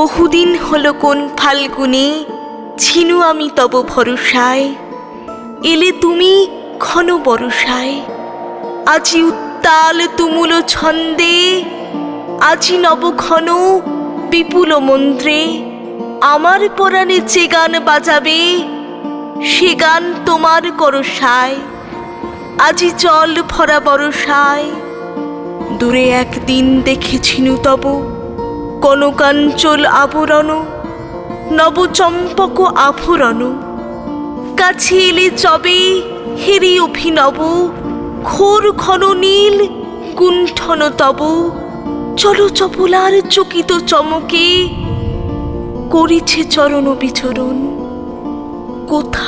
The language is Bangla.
বহুদিন হলো কোন ফাল্গুনে ছিনু আমি তব ভরসায়, এলে তুমি ঘন বরষায়। আজি উত্তাল তুমুল ছন্দে, আজি নব ঘন বিপুল মন্ত্রে, আমার পরাণে যে গান বাজাবে সে গান তোমার করসায়। আজি জল ভরা বরষায়, দূরে একদিন দেখেছিনু তব কনকাঞ্চল আবরণ, নবচম্পক আভরণ। কাছে এলে যবে হেরি অভিনব, ঘোর ঘন নীল গুণ্ঠন তব। চলো চপলার চকিত চমকে, করিছে চরণ বিচরণ। কোথা